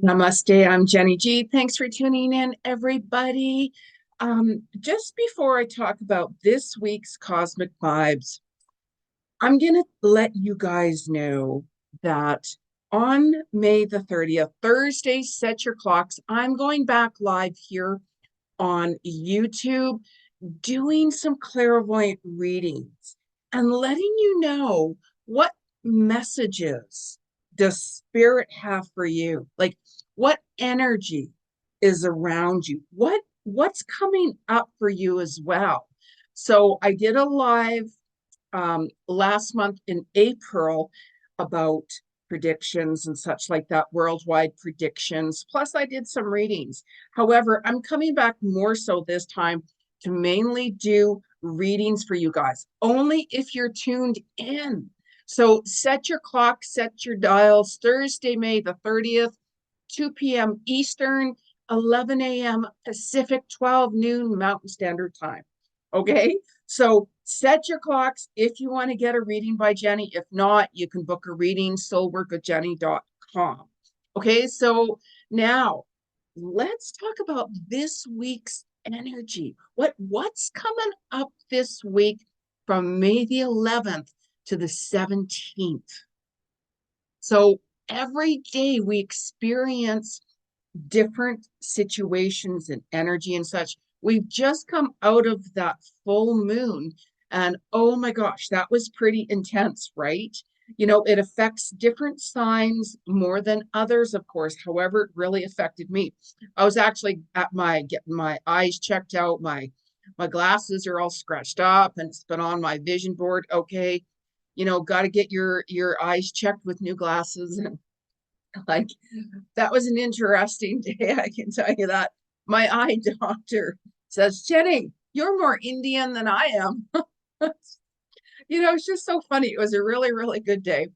Namaste, I'm Jeni Ji. Thanks for tuning in, everybody. Just before I talk about this week's cosmic vibes, I'm going to let you guys know that on May the 30th, Thursday, set your clocks. I'm going back live here on YouTube doing some clairvoyant readings and letting you know what messages does spirit have for you, like what energy is around you, what's coming up for you as well. So I did a live last month in April about predictions and such like that, worldwide predictions. Plus, I did some readings. However, I'm coming back more so this time to mainly do readings for you guys, only if you're tuned in. So set your clock, set your dials, Thursday, May the 30th, 2 p.m. Eastern, 11 a.m. Pacific, 12 noon Mountain Standard Time. Okay, so set your clocks if you want to get a reading by Jeni. If not, you can book a reading, soulworkofjeni.com. Okay, so now let's talk about this week's energy. What's coming up this week from May the 11th to the 17th? So every day we experience different situations and energy and such. We've just come out of that full moon, and oh my gosh, that was pretty intense, right? You know, it affects different signs more than others, of course. However, it really affected me. I was actually at getting my eyes checked out. My glasses are all scratched up and it's been on my vision board. Okay, got to get your eyes checked with new glasses. And like, that was an interesting day, I can tell you that. My eye doctor says, Jenny, you're more Indian than I am. It's just so funny. It was a really, really good day.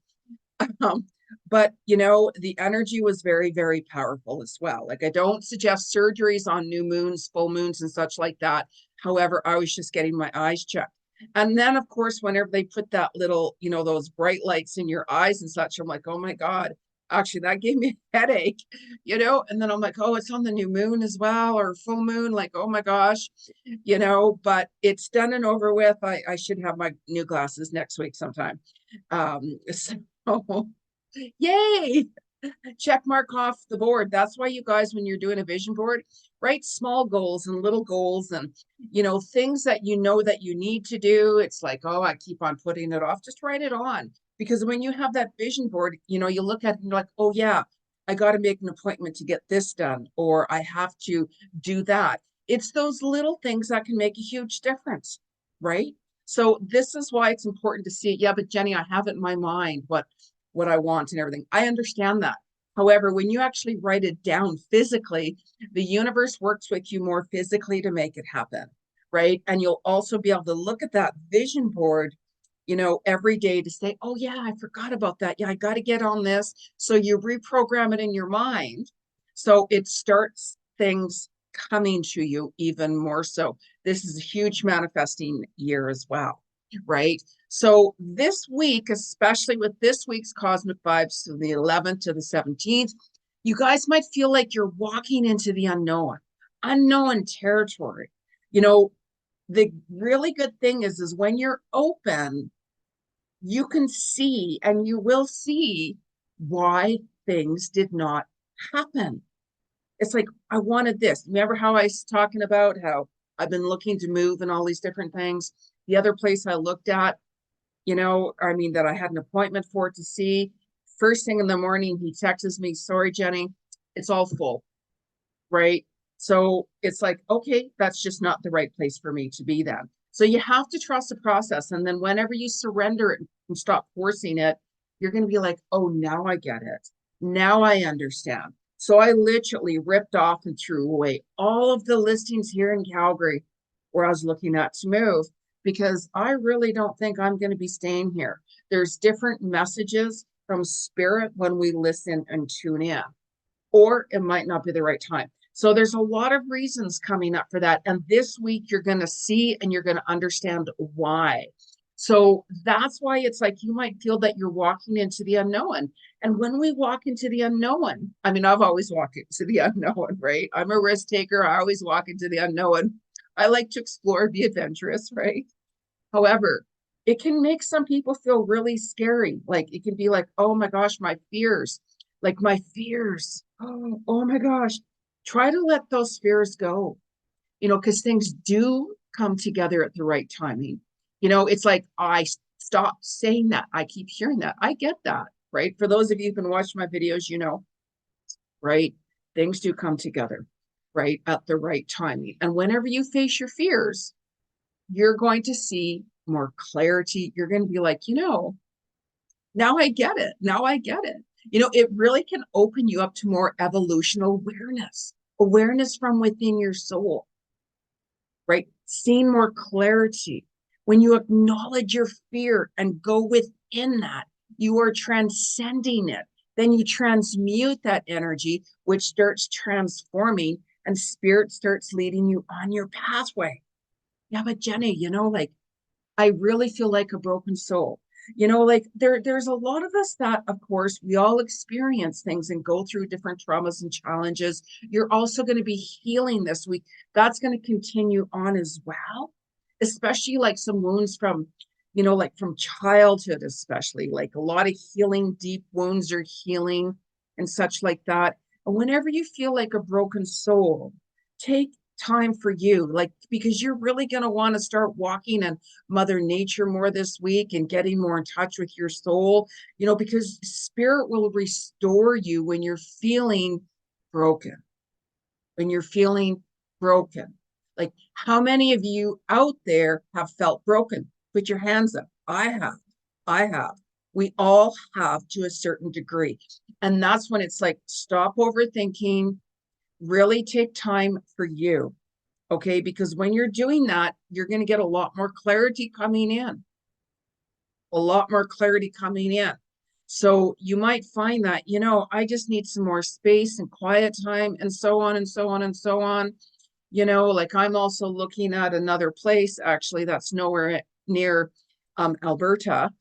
Um, but the energy was very, very powerful as well. Like, I don't suggest surgeries on new moons, full moons, and such like that. However, I was just getting my eyes checked. And then, of course, whenever they put that little, those bright lights in your eyes and such, I'm like, oh my God, actually, that gave me a headache. And then I'm like, oh, it's on the new moon as well, or full moon. Like, oh my gosh, but it's done and over with. I should have my new glasses next week sometime. So yay! Check mark off the board. That's why you guys, when you're doing a vision board, write small goals and little goals and, things that that you need to do. It's like, oh, I keep on putting it off. Just write it on. Because when you have that vision board, you look at it and you're like, oh, yeah, I got to make an appointment to get this done, or I have to do that. It's those little things that can make a huge difference, right? So this is why it's important to see, yeah, but Jeni, I have it in my mind what I want and everything. I understand that. However, when you actually write it down physically, the universe works with you more physically to make it happen, right? And you'll also be able to look at that vision board, every day to say, oh, yeah, I forgot about that. Yeah, I got to get on this. So you reprogram it in your mind. So it starts things coming to you even more so. This is a huge manifesting year as well, right? So this week, especially with this week's cosmic vibes from the 11th to the 17th, you guys might feel like you're walking into the unknown territory. The really good thing is when you're open, you can see and you will see why things did not happen. It's like, I wanted this. Remember how I was talking about how I've been looking to move and all these different things? The other place I looked at, that I had an appointment for to see. First thing in the morning, he texts me, sorry, Jeni, it's all full, right? So it's like, okay, that's just not the right place for me to be then. So you have to trust the process. And then whenever you surrender it and stop forcing it, you're going to be like, oh, now I get it. Now I understand. So I literally ripped off and threw away all of the listings here in Calgary where I was looking at to move, because I really don't think I'm going to be staying here. There's different messages from spirit when we listen and tune in, or it might not be the right time. So there's a lot of reasons coming up for that. And this week you're going to see and you're going to understand why. So that's why it's like you might feel that you're walking into the unknown. And when we walk into the unknown, I mean, I've always walked into the unknown, right? I'm a risk taker. I always walk into the unknown. I like to explore, be adventurous, right? However, it can make some people feel really scary. Like it can be like, oh my gosh, my fears, like my fears. Oh my gosh. Try to let those fears go, because things do come together at the right timing. It's like I stop saying that. I keep hearing that. I get that, right? For those of you who can watch my videos, right? Things do come together, right? At the right timing. And whenever you face your fears, you're going to see more clarity. You're going to be like, now I get it. Now I get it. It really can open you up to more evolutional awareness from within your soul, right? Seeing more clarity. When you acknowledge your fear and go within that, you are transcending it. Then you transmute that energy, which starts transforming, and spirit starts leading you on your pathway. Yeah, but Jeni, like I really feel like a broken soul. Like there's a lot of us that, of course, we all experience things and go through different traumas and challenges. You're also going to be healing this week. That's going to continue on as well, especially like some wounds from, like from childhood, especially like a lot of healing, deep wounds are healing and such like that. And whenever you feel like a broken soul, take time for you, like, because you're really going to want to start walking in Mother Nature more this week and getting more in touch with your soul, because spirit will restore you when you're feeling broken, when you're feeling broken. Like, how many of you out there have felt broken? Put your hands up. I have. I have. We all have to a certain degree. And that's when it's like, stop overthinking, really take time for you. Okay. Because when you're doing that, you're going to get a lot more clarity coming in, a lot more clarity coming in. So you might find that, I just need some more space and quiet time and so on and so on and so on. Like I'm also looking at another place actually that's nowhere near Alberta.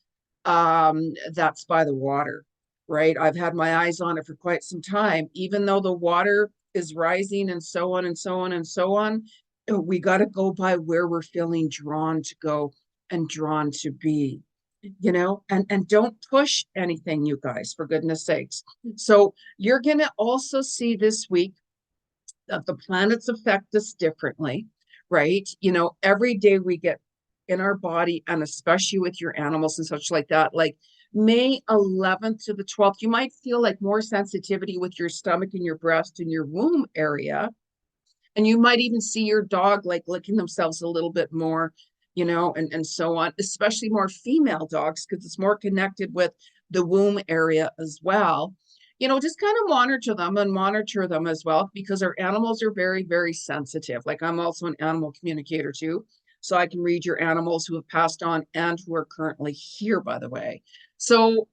That's by the water, right? I've had my eyes on it for quite some time, even though the water is rising and so on and so on and so on. We got to go by where we're feeling drawn to go and drawn to be, and don't push anything, you guys, for goodness sakes. So you're going to also see this week that the planets affect us differently, right? Every day we get in our body, and especially with your animals and such like that, like May 11th to the 12th, you might feel like more sensitivity with your stomach and your breast and your womb area. And you might even see your dog like licking themselves a little bit more, and so on, especially more female dogs, because it's more connected with the womb area as well. Just kind of monitor them as well, because our animals are very, very sensitive. Like I'm also an animal communicator too. So I can read your animals who have passed on and who are currently here, by the way. So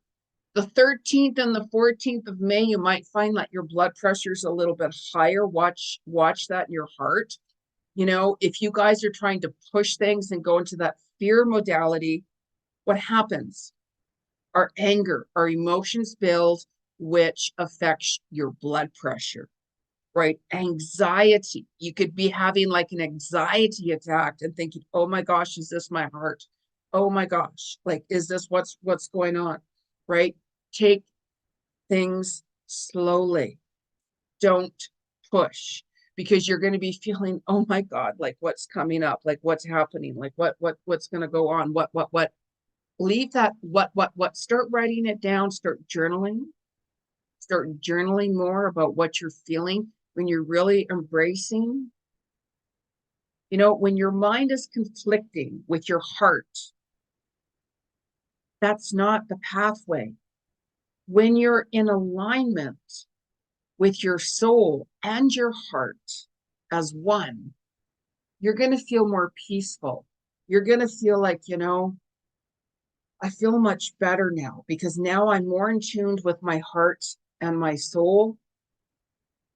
the 13th and the 14th of May, you might find that your blood pressure is a little bit higher. Watch that in your heart. If you guys are trying to push things and go into that fear modality, what happens? Our anger, our emotions build, which affects your blood pressure, right? Anxiety. You could be having like an anxiety attack and thinking, oh my gosh, is this my heart? Oh my gosh, like, is this what's going on? Right? Take things slowly. Don't push, because you're going to be feeling, oh my God, like what's coming up, like what's happening, like what's going to go on, what. Leave that, what, start writing it down, start journaling more about what you're feeling when you're really embracing. When your mind is conflicting with your heart, that's not the pathway. When you're in alignment with your soul and your heart as one, you're going to feel more peaceful. You're going to feel like, I feel much better now, because now I'm more in tune with my heart and my soul.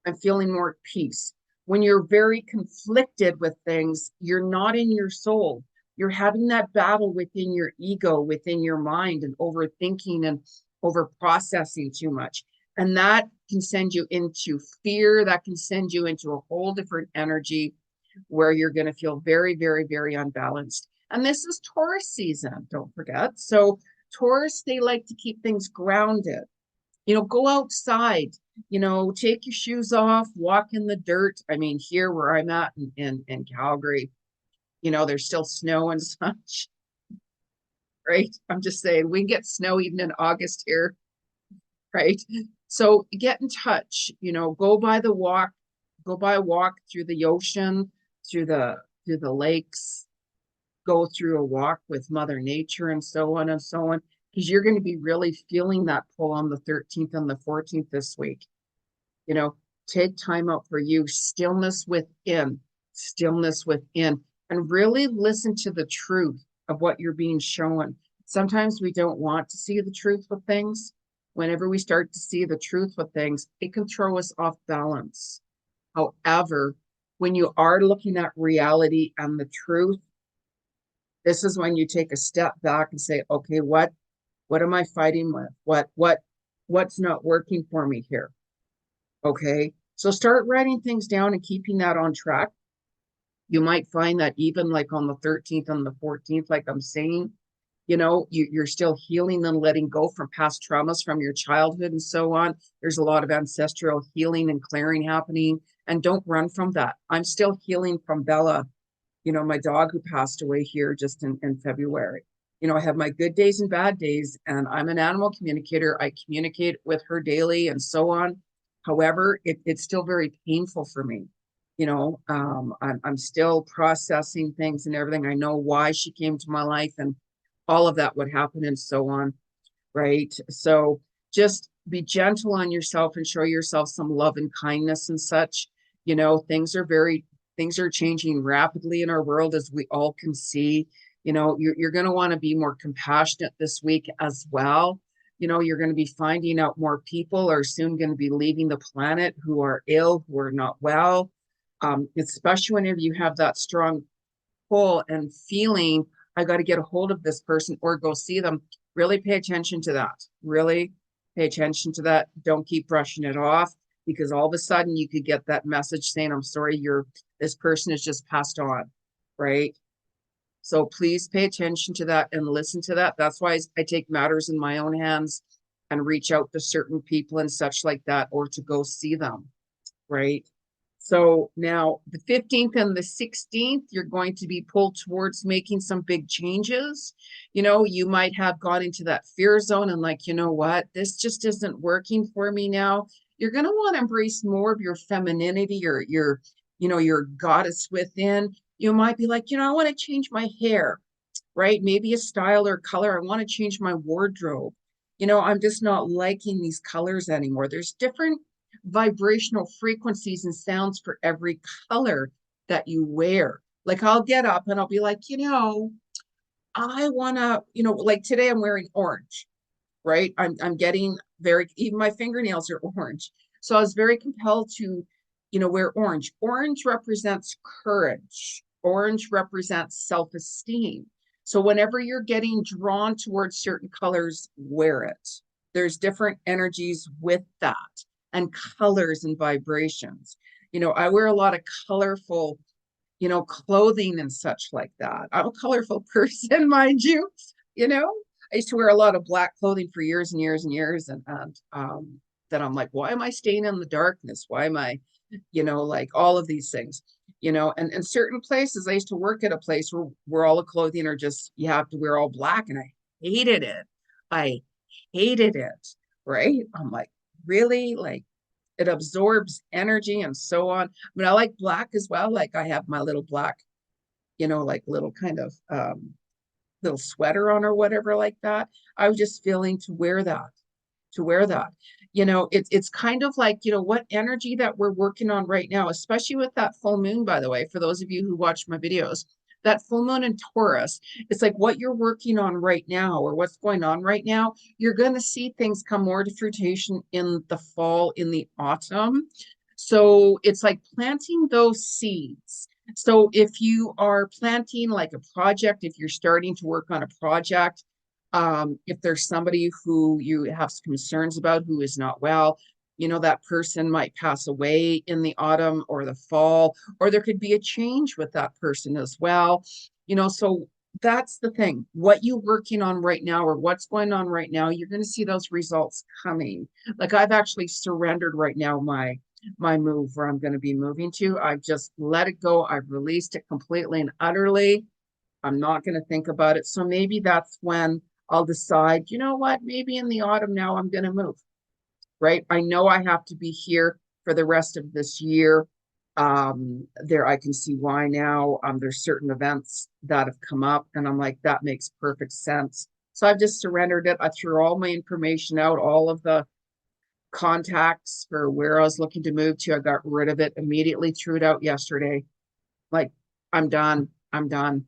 I'm feeling more at peace. When you're very conflicted with things, you're not in your soul. You're having that battle within your ego, within your mind, and overthinking and over processing too much. And that can send you into fear. That can send you into a whole different energy where you're going to feel very, very, very unbalanced. And this is Taurus season, don't forget. So Taurus, they like to keep things grounded. Go outside, take your shoes off, walk in the dirt. I mean, here where I'm at in Calgary, there's still snow and such, right? I'm just saying we get snow even in August here, right? So get in touch, go by the walk, go by a walk through the ocean, through the lakes, go through a walk with Mother Nature and so on and so on, because you're going to be really feeling that pull on the 13th and the 14th this week. Take time out for you, stillness within, and really listen to the truth of what you're being shown. Sometimes we don't want to see the truth with things. Whenever we start to see the truth with things, it can throw us off balance. However, when you are looking at reality and the truth, this is when you take a step back and say, okay, what am I fighting with? What's not working for me here? Okay. So start writing things down and keeping that on track. You might find that even like on the 13th and the 14th, like I'm saying, you're still healing and letting go from past traumas from your childhood and so on. There's a lot of ancestral healing and clearing happening. And don't run from that. I'm still healing from Bella, my dog who passed away here just in February. I have my good days and bad days, and I'm an animal communicator. I communicate with her daily and so on. However, it's still very painful for me. I'm still processing things and everything. I know why she came to my life and all of that would happen and so on, right? So just be gentle on yourself and show yourself some love and kindness and such. Things are changing rapidly in our world, as we all can see. You're going to want to be more compassionate this week as well. You're going to be finding out more people are soon going to be leaving the planet who are ill, who are not well. Especially whenever you have that strong pull and feeling, I got to get a hold of this person or go see them. Really pay attention to that. Really pay attention to that. Don't keep brushing it off, because all of a sudden you could get that message saying, I'm sorry, this person has just passed on, right? So please pay attention to that and listen to that. That's why I take matters in my own hands and reach out to certain people and such like that, or to go see them, right? So now the 15th and the 16th, you're going to be pulled towards making some big changes. You might have gone into that fear zone and like, what, this just isn't working for me now. You're going to want to embrace more of your femininity or your goddess within. You might be like, I want to change my hair, right? Maybe a style or color. I want to change my wardrobe. I'm just not liking these colors anymore. There's different vibrational frequencies and sounds for every color that you wear. Like I'll get up and I'll be like, I want to, like today I'm wearing orange, right? I'm getting even my fingernails are orange. So I was very compelled to, wear orange. Orange represents courage. Orange represents self-esteem. So whenever you're getting drawn towards certain colors, wear it. There's different energies with that, and colors and vibrations. I wear a lot of colorful, clothing and such like that. I'm a colorful person, mind you. I used to wear a lot of black clothing for years and years and years. And then I'm like, why am I staying in the darkness? Why am I, like all of these things, and certain places. I used to work at a place where all the clothing are just, you have to wear all black. And I hated it. I hated it. Right. I'm like, really? Like, it absorbs energy and so on. I mean, I like black as well. Like I have my little black, like little kind of little sweater on or whatever like that. I was just feeling to wear that, to wear that. It's kind of like, what energy that we're working on right now, especially with that full moon, by the way, for those of you who watch my videos, that full moon in Taurus, it's like what you're working on right now or what's going on right now. You're going to see things come more to fruition in the fall, in the autumn. So it's like planting those seeds. So if you are planting like a project, if you're starting to work on a project, if there's somebody who you have concerns about who is not well, that person might pass away in the autumn or the fall, or there could be a change with that person as well. So that's the thing. What you're working on right now or what's going on right now, you're going to see those results coming. Like I've actually surrendered right now my move where I'm going to be moving to. I've just let it go. I've released it completely and utterly. I'm not going to think about it. So maybe that's when I'll decide, you know what, maybe in the autumn now I'm going to move, right? I know I have to be here for the rest of this year. There, I can see why now. There's certain events that have come up, and I'm like, that makes perfect sense. So I've just surrendered it. I threw all my information out, all of the contacts for where I was looking to move to. I got rid of it immediately, threw it out yesterday. Like, I'm done. I'm done.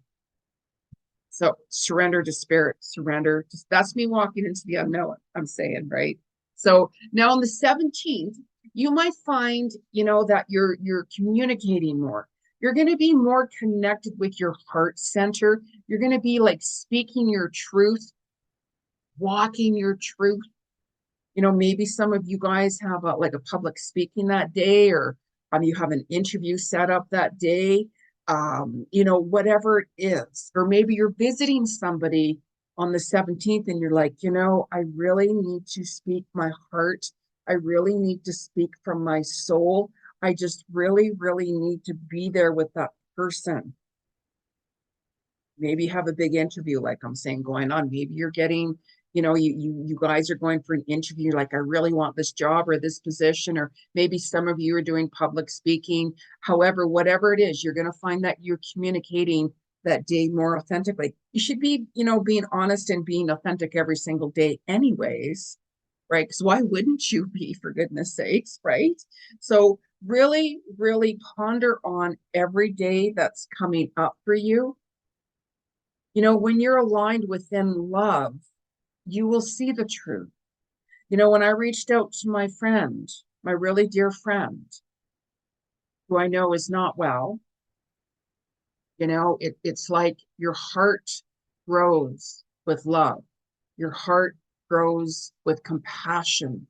So surrender to spirit, surrender. That's me walking into the unknown, I'm saying, right? So now on the 17th, you might find, that you're communicating more. You're going to be more connected with your heart center. You're going to be like speaking your truth, walking your truth. Maybe some of you guys have like a public speaking that day, or you have an interview set up that day, whatever it is. Or maybe you're visiting somebody on the 17th and you're like, I really need to speak my heart. I really need to speak from my soul. I just really, really need to be there with that person. Maybe have a big interview, like I'm saying, going on. Maybe you're getting, you guys are going for an interview, like, I really want this job or this position, or maybe some of you are doing public speaking. However, whatever it is, you're going to find that you're communicating that day more authentically. You should be, being honest and being authentic every single day anyways, right? Because why wouldn't you be, for goodness sakes, right? So really, really ponder on every day that's coming up for you. When you're aligned within love, you will see the truth. When I reached out to my friend, my really dear friend, who I know is not well, it's like your heart grows with love. Your heart grows with compassion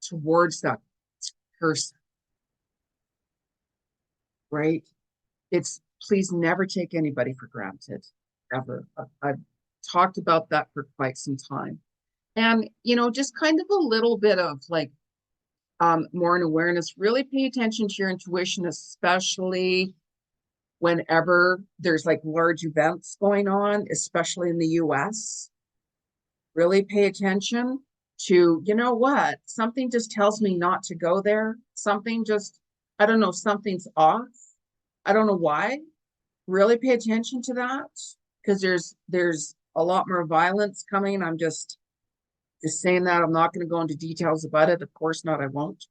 towards that person, right? It's please never take anybody for granted, ever. I've talked about that for quite some time. And, just kind of a little bit of like more an awareness, really pay attention to your intuition, especially whenever there's like large events going on, especially in the US. Really pay attention to, what? Something just tells me not to go there. Something just, I don't know, something's off. I don't know why. Really pay attention to that because there's a lot more violence coming. I'm just saying that. I'm not going to go into details about it. Of course not, I won't.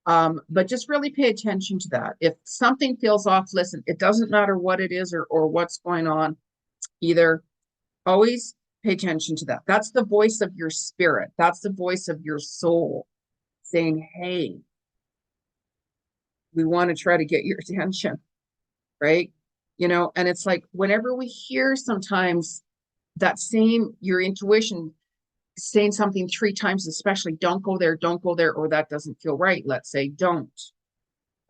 But just really pay attention to that. If something feels off, listen, it doesn't matter what it is or what's going on either. Always pay attention to that. That's the voice of your spirit. That's the voice of your soul saying, hey, we want to try to get your attention, right? And it's like whenever we hear sometimes that same, your intuition saying something 3 times, especially don't go there, or that doesn't feel right. Let's say don't,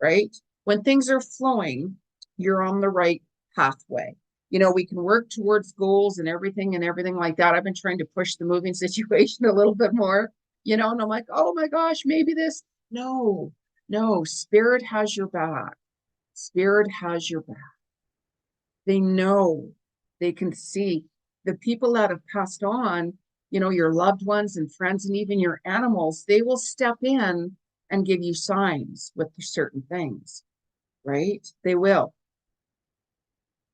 right? When things are flowing, you're on the right pathway. We can work towards goals and everything like that. I've been trying to push the moving situation a little bit more, and I'm like, oh my gosh, maybe this. No, spirit has your back. Spirit has your back. They know, they can see the people that have passed on, your loved ones and friends and even your animals, they will step in and give you signs with certain things, right? They will.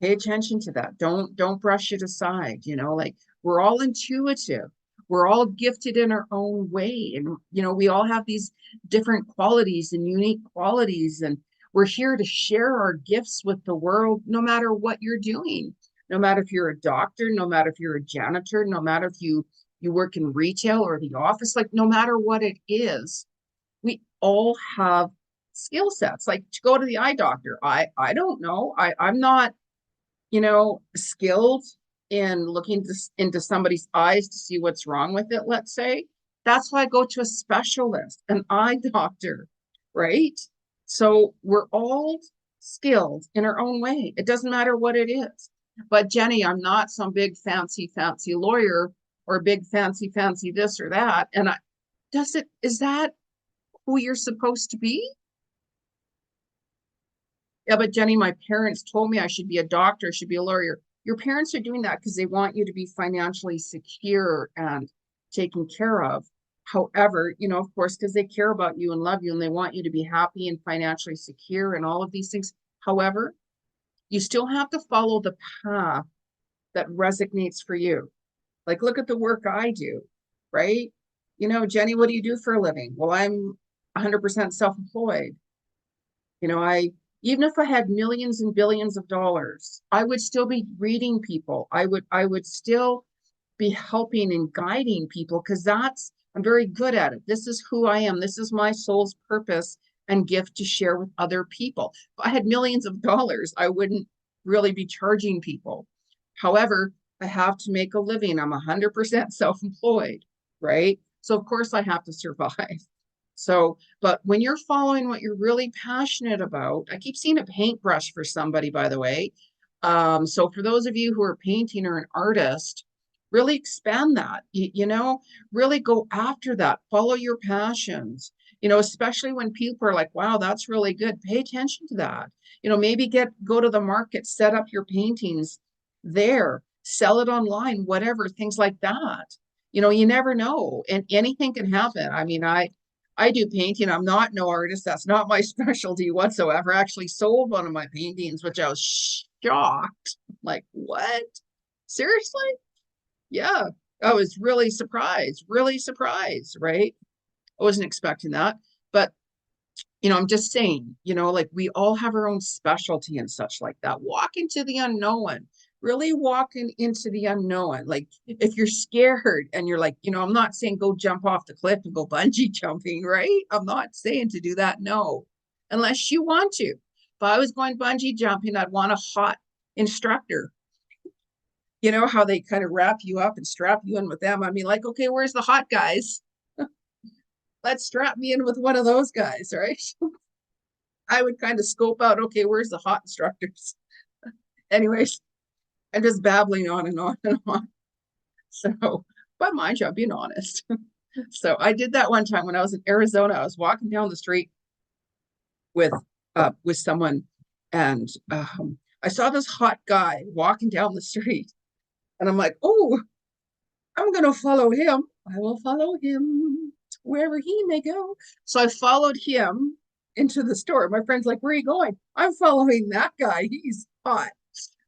Pay attention to that. Don't brush it aside, like we're all intuitive. We're all gifted in our own way. And, we all have these different qualities and unique qualities. And we're here to share our gifts with the world, no matter what you're doing, no matter if you're a doctor, no matter if you're a janitor, no matter if you work in retail or the office, like no matter what it is, we all have skill sets, like to go to the eye doctor. I don't know. I'm not, skilled in looking into somebody's eyes to see what's wrong with it, let's say. That's why I go to a specialist, an eye doctor, right? So we're all skilled in our own way. It doesn't matter what it is. But Jeni, I'm not some big fancy lawyer or big fancy this or that. And is that who you're supposed to be? Yeah, but Jeni, my parents told me I should be a doctor, I should be a lawyer. Your parents are doing that because they want you to be financially secure and taken care of. However, of course, because they care about you and love you and they want you to be happy and financially secure and all of these things. However, you still have to follow the path that resonates for you. Like, look at the work I do, right? Jeni, what do you do for a living? Well, I'm 100% self-employed. Even if I had millions and billions of dollars, I would still be reading people. I would still be helping and guiding people because I'm very good at it. This is who I am. This is my soul's purpose and gift to share with other people. If I had millions of dollars, I wouldn't really be charging people. However, I have to make a living. I'm 100% self-employed, right? So of course I have to survive. So, but when you're following what you're really passionate about, I keep seeing a paintbrush for somebody, by the way. So for those of you who are painting or an artist, really expand that, really go after that, follow your passions, especially when people are like, wow, that's really good. Pay attention to that. Maybe go to the market, set up your paintings there, sell it online, whatever, things like that. You never know, and anything can happen. I mean, I do painting. I'm not no artist. That's not my specialty whatsoever. I actually sold one of my paintings, which I was shocked. Like, what? Seriously? Yeah. I was really surprised, right? I wasn't expecting that. But, I'm just saying, like we all have our own specialty and such like that. Walk into the unknown, really walking into the unknown. Like if you're scared and you're like, I'm not saying go jump off the cliff and go bungee jumping, right? I'm not saying to do that. No, unless you want to. If I was going bungee jumping, I'd want a hot instructor. You know how they kind of wrap you up and strap you in with them. I mean, like, okay, where's the hot guys? Let's strap me in with one of those guys, right? I would kind of scope out, okay, where's the hot instructors? Anyways, I'm just babbling on and on and on. So, but mind you, I'm being honest. So I did that one time when I was in Arizona. I was walking down the street with someone, and I saw this hot guy walking down the street, and I'm like, oh, I'm gonna follow him. I will follow him wherever he may go. So I followed him into the store. My friend's like, where are you going? I'm following that guy. He's hot.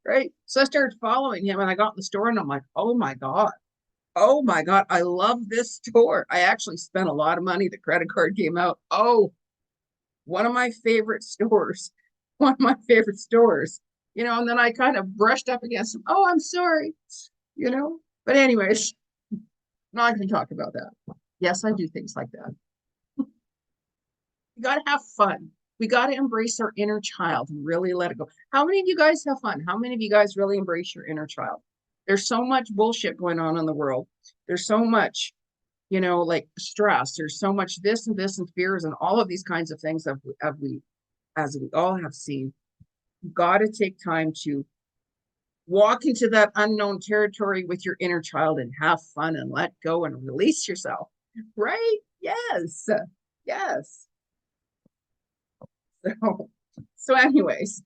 Right. So I started following him and I got in the store and I'm like, oh my God. Oh my God. I love this store. I actually spent a lot of money. The credit card came out. Oh, one of my favorite stores. One of my favorite stores. And then I kind of brushed up against him. Oh, I'm sorry. But anyways, I'm not going to talk about that. Yes, I do things like that. You got to have fun. We got to embrace our inner child and really let it go. How many of you guys have fun? How many of you guys really embrace your inner child? There's so much bullshit going on in the world. There's so much, like stress. There's so much this and fears and all of these kinds of things as we all have seen. You got to take time to walk into that unknown territory with your inner child and have fun and let go and release yourself. Right? Yes. Yes. So anyways,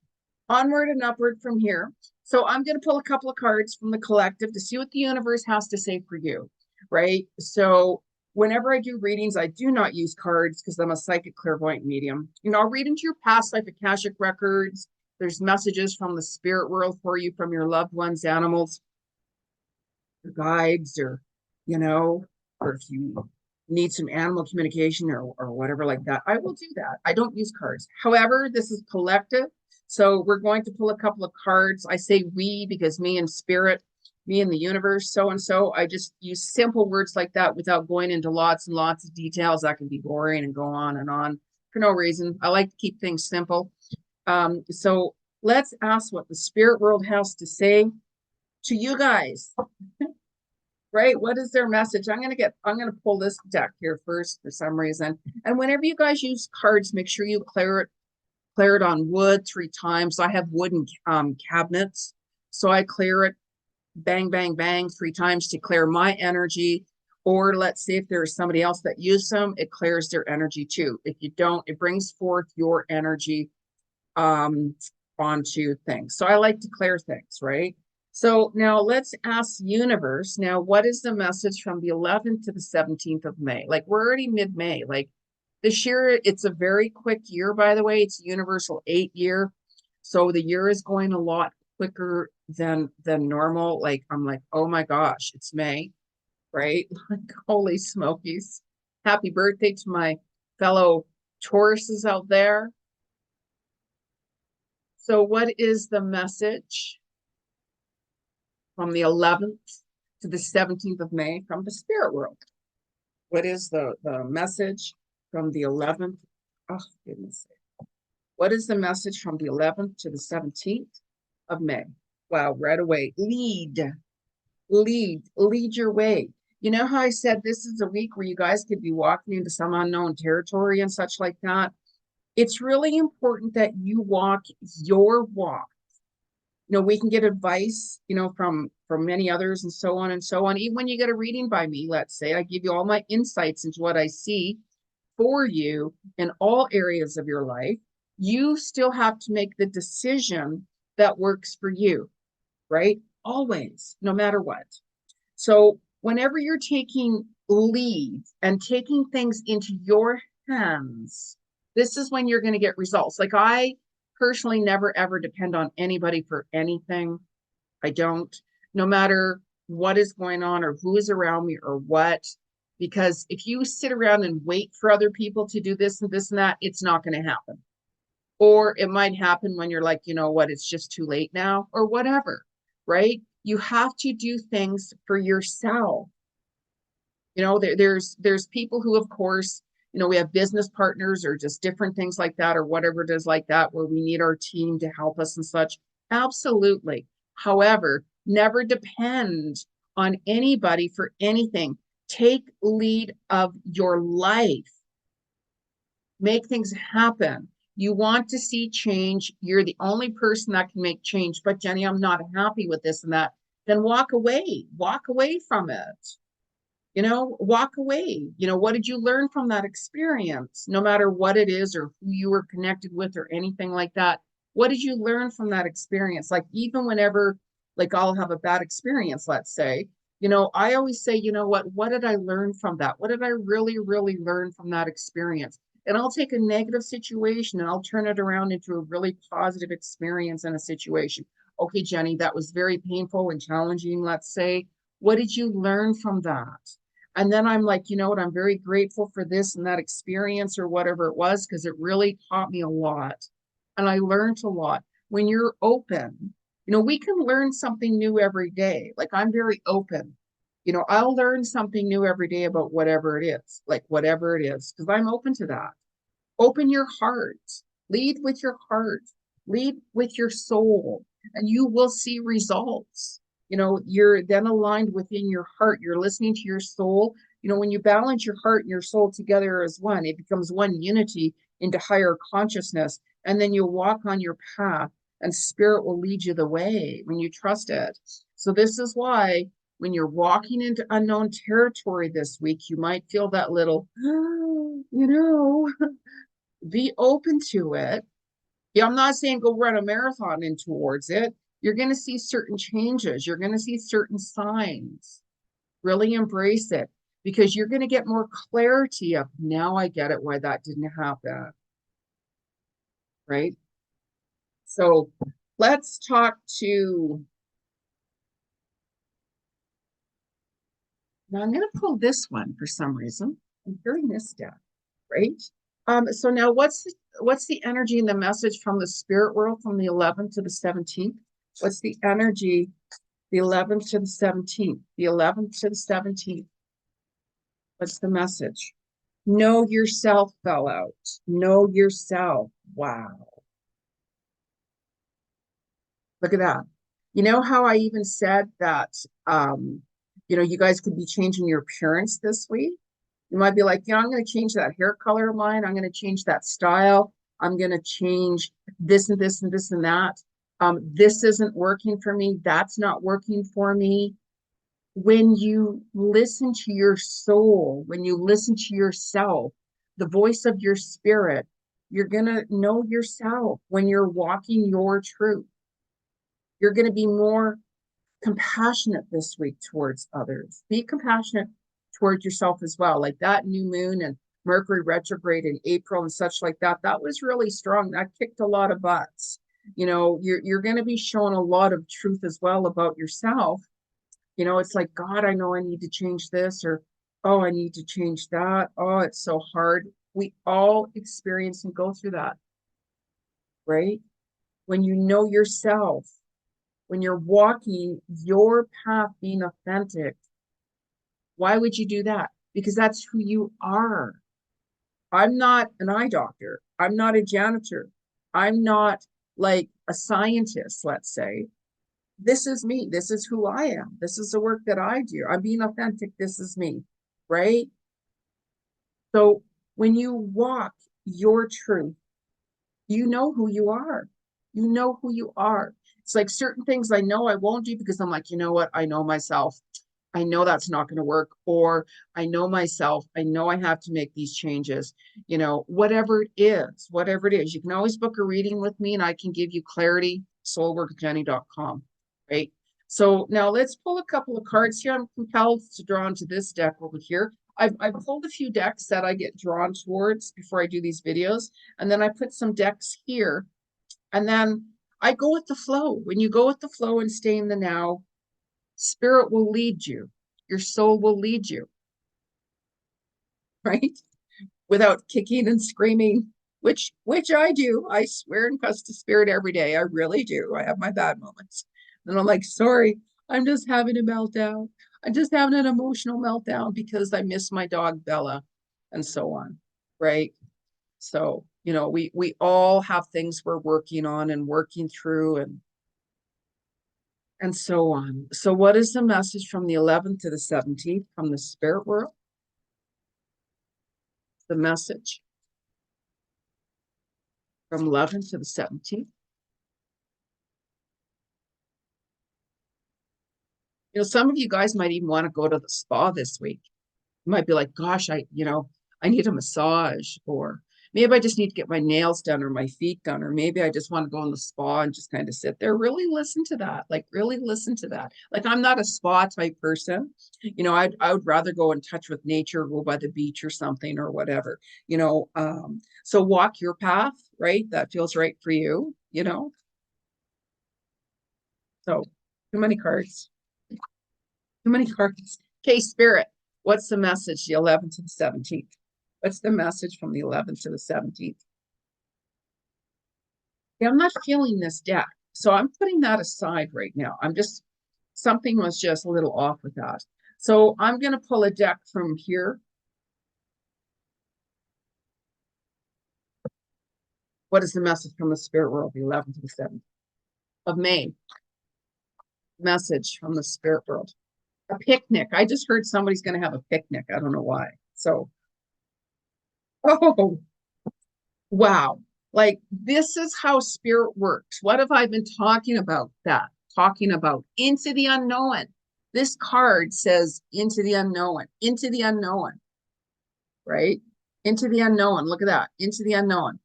onward and upward from here. So I'm going to pull a couple of cards from the collective to see what the universe has to say for you, right? So whenever I do readings, I do not use cards because I'm a psychic clairvoyant medium. I'll read into your past life akashic records. There's messages from the spirit world for you, from your loved ones, animals, your guides, or if you need some animal communication or whatever like that, I will do that. I don't use cards. However, this is collective. So we're going to pull a couple of cards. I say we because me and spirit, me and the universe, so and so. I just use simple words like that without going into lots and lots of details. That can be boring and go on and on. for no reason. I like to keep things simple. So let's ask what the spirit world has to say to you guys. Right? What is their message? I'm gonna pull this deck here first for some reason. And whenever you guys use cards, make sure you clear it on wood 3 times. I have wooden cabinets, so I clear it bang, bang, bang 3 times to clear my energy. Or let's say if there's somebody else that uses them, it clears their energy too. If you don't, it brings forth your energy onto things. So I like to clear things, right? So now let's ask universe. Now, what is the message from the 11th to the 17th of May? Like we're already mid-May. Like this year, it's a very quick year, by the way. It's a universal 8 year. So the year is going a lot quicker than normal. Like I'm like, oh my gosh, it's May, right? Like holy smokies. Happy birthday to my fellow Tauruses out there. So what is the message from the 11th to the 17th of May from the spirit world? What is the message from the 11th? Oh, goodness. What is the message from the 11th to the 17th of May? Wow, right away. Lead your way. You know how I said this is a week where you guys could be walking into some unknown territory and such like that? It's really important that you walk your walk. You know, we can get advice, you know, from many others and so on and so on. Even when you get a reading by me, let's say, I give you all my insights into what I see for you in all areas of your life. You still have to make the decision that works for you, right? Always, no matter what. So whenever you're taking lead and taking things into your hands, this is when you're going to get results. Like I personally never ever depend on anybody for anything. I don't, no matter what is going on or who is around me or what, because if you sit around and wait for other people to do this and this and that, it's not going to happen. Or it might happen when you're like, you know what, it's just too late now or whatever, right? You have to do things for yourself. You know, there's people who, of course, you know, we have business partners or just different things like that or whatever it is like that where we need our team to help us and such. Absolutely. However, never depend on anybody for anything. Take lead of your life. Make things happen. You want to see change. You're the only person that can make change. But Jeni, I'm not happy with this and that. Then walk away from it. You know, walk away. You know, what did you learn from that experience? No matter what it is or who you were connected with or anything like that. What did you learn from that experience? Like even whenever, like I'll have a bad experience, let's say, you know, I always say, you know what did I learn from that? What did I really, really learn from that experience? And I'll take a negative situation and I'll turn it around into a really positive experience in a situation. Okay, Jeni, that was very painful and challenging, let's say. What did you learn from that? And then I'm like, you know what, I'm very grateful for this and that experience or whatever it was, because it really taught me a lot. And I learned a lot. When you're open, you know, we can learn something new every day. Like I'm very open. You know, I'll learn something new every day about whatever it is, like whatever it is, because I'm open to that. Open your heart, lead with your heart, lead with your soul, and you will see results. You know, you're then aligned within your heart. You're listening to your soul. You know, when you balance your heart and your soul together as one, it becomes one unity into higher consciousness. And then you'll walk on your path and spirit will lead you the way when you trust it. So this is why when you're walking into unknown territory this week, you might feel that little, you know, be open to it. Yeah, I'm not saying go run a marathon in towards it. You're going to see certain changes. You're going to see certain signs. Really embrace it because you're going to get more clarity of now I get it why that didn't happen. Right? So let's talk to, now I'm going to pull this one for some reason. I'm hearing this deck, right? So now what's the energy and the message from the spirit world from the 11th to the 17th? What's the energy, the 11th to the 17th? The 11th to the 17th. What's the message? Know yourself fell out. Know yourself. Wow. Look at that. You know how I even said that, you guys could be changing your appearance this week? You might be like, I'm going to change that hair color of mine. I'm going to change that style. I'm going to change this and this and this and that. This isn't working for me. That's not working for me. When you listen to your soul, when you listen to yourself, the voice of your spirit, you're going to know yourself when you're walking your truth. You're going to be more compassionate this week towards others. Be compassionate towards yourself as well. Like that new moon and Mercury retrograde in April and such like that, that was really strong. That kicked a lot of butts. You're going to be showing a lot of truth as well about yourself. It's like, God, I know I need to change this, or, oh, I need to change that. Oh, it's so hard. We all experience and go through that, right? When you know yourself, when you're walking your path being authentic, why would you do that? Because that's who you are. I'm not an eye doctor. I'm not a janitor. I'm not like a scientist, let's say. This is me. This is who I am. This is the work that I do. I'm being authentic. This is me, right? So when you walk your truth, you know who you are. You know who you are. It's like certain things I know I won't do because I'm like, you know what? I know myself. I know that's not going to work. Or I know myself. I know I have to make these changes. Whatever it is, whatever it is, you can always book a reading with me and I can give you clarity, soulworkjenny.com. Right. So now let's pull a couple of cards here. I'm compelled to draw into this deck over here. I've pulled a few decks that I get drawn towards before I do these videos. And then I put some decks here. And then I go with the flow. When you go with the flow and stay in the now, spirit will lead you. Your soul will lead you, right? Without kicking and screaming, which I do. I swear and cuss to spirit every day. I really do. I have my bad moments. And I'm like, sorry, I'm just having a meltdown. I'm just having an emotional meltdown because I miss my dog Bella and so on. Right. So, we all have things we're working on and working through and so on. So what is the message from the 11th to the 17th from the spirit world? The message from 11th to the 17th. Some of you guys might even want to go to the spa this week. You might be like, gosh, I need a massage, or maybe I just need to get my nails done or my feet done, or maybe I just want to go in the spa and just kind of sit there. Really listen to that. Like, really listen to that. Like, I'm not a spa type person. I would rather go in touch with nature, go by the beach or something or whatever, so walk your path, right? That feels right for you. So too many cards. Too many cards. Okay, Spirit, what's the message, the 11th to the 17th? What's the message from the 11th to the 17th? Okay, I'm not feeling this deck, so I'm putting that aside right now. Something was just a little off with that. So I'm going to pull a deck from here. What is the message from the spirit world, the 11th to the 17th of May? Message from the spirit world. A picnic. I just heard somebody's going to have a picnic. I don't know why. So, oh, wow. Like, this is how spirit works. What have I been talking about that? Talking about into the unknown. This card says into the unknown, right? Into the unknown. Look at that. Into the unknown.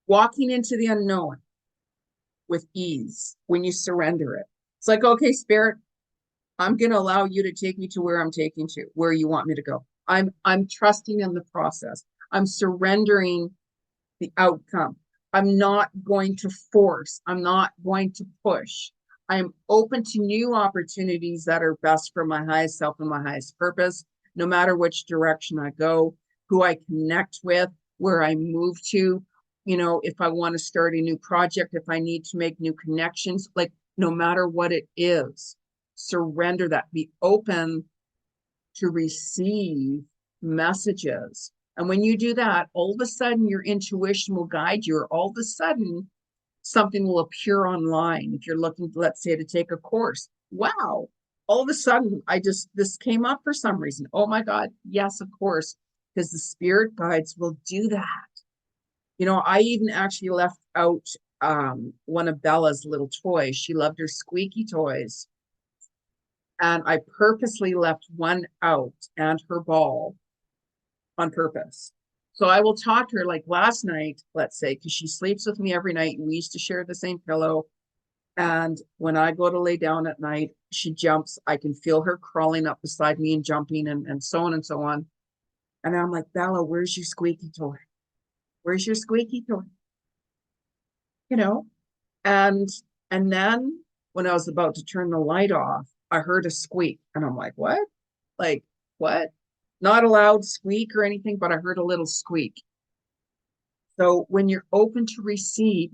Walking into the unknown with ease when you surrender it. It's like, okay, spirit, I'm going to allow you to take me to where you want me to go. I'm trusting in the process. I'm surrendering the outcome. I'm not going to force. I'm not going to push. I'm open to new opportunities that are best for my highest self and my highest purpose, no matter which direction I go, who I connect with, where I move to, if I want to start a new project, if I need to make new connections, like no matter what it is, surrender that. Be open to receive messages. And when you do that, all of a sudden your intuition will guide you, or all of a sudden something will appear online. If you're looking, let's say, to take a course, wow, all of a sudden this came up for some reason. Oh my God, yes, of course, because the spirit guides will do that. You know, I even actually left out one of Bella's little toys. She loved her squeaky toys. And I purposely left one out, and her ball, on purpose. So I will talk to her like last night, let's say, because she sleeps with me every night. We used to share the same pillow. And when I go to lay down at night, she jumps. I can feel her crawling up beside me and jumping and so on and so on. And I'm like, Bella, where's your squeaky toy? Where's your squeaky toy? You know? And and then when I was about to turn the light off, I heard a squeak. And I'm like, what? Like, what? Not a loud squeak or anything, but I heard a little squeak. So when you're open to receive,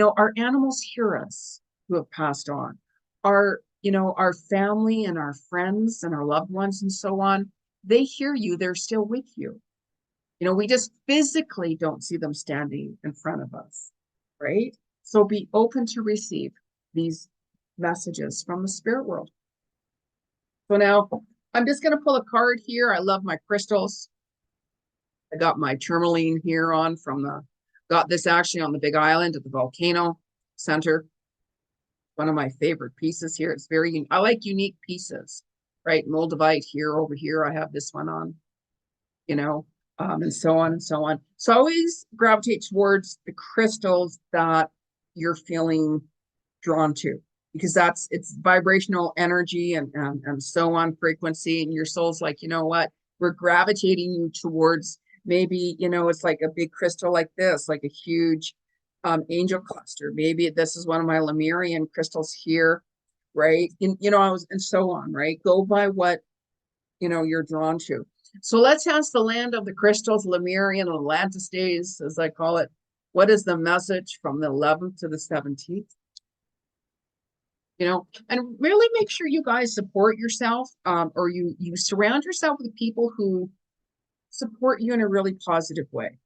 our animals hear us who have passed on. Our family and our friends and our loved ones and so on, they hear you, they're still with you. We just physically don't see them standing in front of us, right? So be open to receive these messages from the spirit world. So now I'm just going to pull a card here. I love my crystals. I got my tourmaline here got this actually on the Big Island at the Volcano Center. One of my favorite pieces here. It's I like unique pieces, right? Moldavite here, over here. I have this one on, and so on and so on. So I always gravitate towards the crystals that you're feeling drawn to, because it's vibrational energy and so on, frequency, and your soul's like, you know what, we're gravitating you towards maybe, it's like a big crystal like this, like a huge angel cluster. Maybe this is one of my Lemurian crystals here, right? And so on, right? Go by what you're drawn to. So let's ask the land of the crystals, Lemurian Atlantis days, as I call it. What is the message from the 11th to the 17th? And really make sure you guys support yourself, or you surround yourself with people who support you in a really positive way,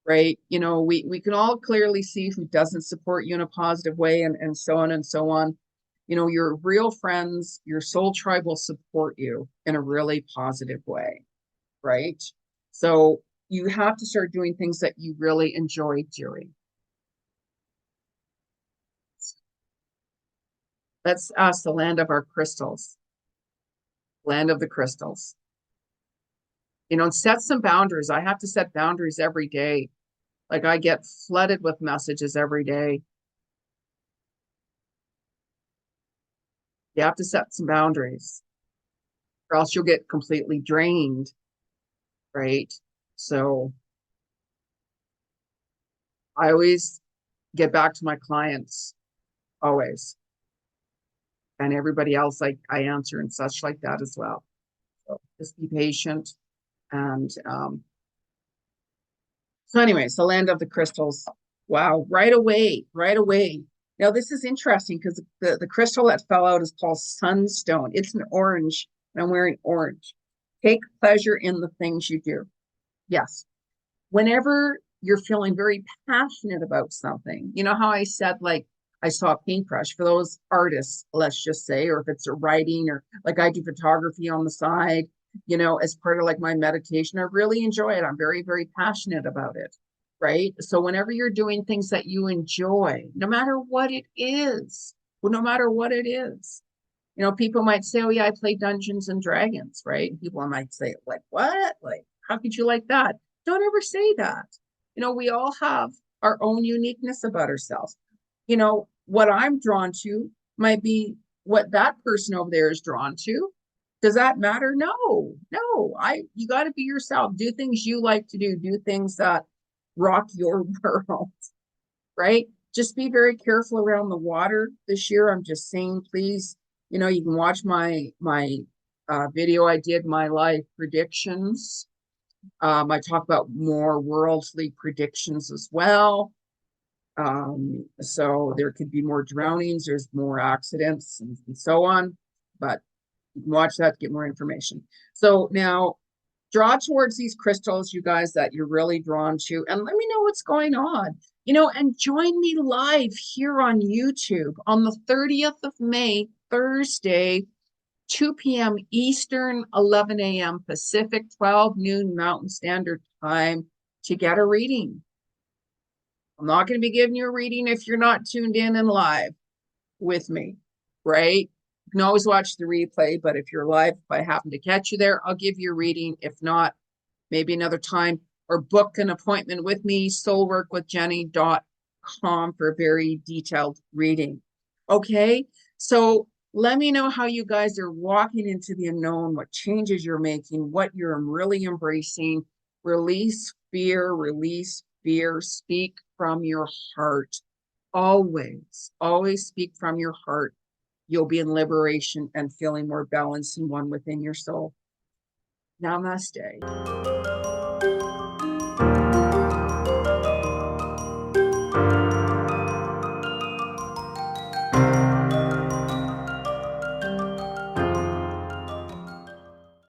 right? We can all clearly see who doesn't support you in a positive way, and so on and so on. Your real friends, your soul tribe will support you in a really positive way, right? So you have to start doing things that you really enjoy doing. Let's ask the land of our crystals, land of the crystals. And set some boundaries. I have to set boundaries every day. Like, I get flooded with messages every day. You have to set some boundaries, or else you'll get completely drained, right? So I always get back to my clients, always. And everybody else, I answer and such like that as well. So just be patient. And so anyways, the land of the crystals. Wow, right away. Now this is interesting because the crystal that fell out is called sunstone. It's an orange, and I'm wearing orange. Take pleasure in the things you do. Yes. Whenever you're feeling very passionate about something, you know how I said, like, I saw a paintbrush for those artists, let's just say, or if it's a writing, or like I do photography on the side, as part of like my meditation. I really enjoy it. I'm very, very passionate about it, right? So whenever you're doing things that you enjoy, no matter what it is, people might say, oh yeah, I play Dungeons and Dragons, right? People might say, like, what? Like, how could you like that? Don't ever say that. We all have our own uniqueness about ourselves. What I'm drawn to might be what that person over there is drawn to. Does that matter? No. You got to be yourself. Do things you like to do. Do things that rock your world, right? Just be very careful around the water this year. I'm just saying, please, you can watch my video I did, my life predictions. I talk about more worldly predictions as well. So there could be more drownings, there's more accidents and so on, but you can watch that to get more information. So now Draw towards these crystals, you guys, that you're really drawn to, and let me know what's going on. And join me live here on YouTube on the 30th of May, Thursday, 2 p.m. Eastern, 11 a.m. Pacific, 12 noon Mountain Standard Time to get a reading. I'm not going to be giving you a reading if you're not tuned in and live with me, right? You can always watch the replay, but if you're live, if I happen to catch you there, I'll give you a reading. If not, maybe another time, or book an appointment with me, soulworkwithjeni.com for a very detailed reading. Okay, so let me know how you guys are walking into the unknown, what changes you're making, what you're really embracing. Release fear, speak from your heart. Always, always speak from your heart. You'll be in liberation and feeling more balanced and one within your soul. Namaste.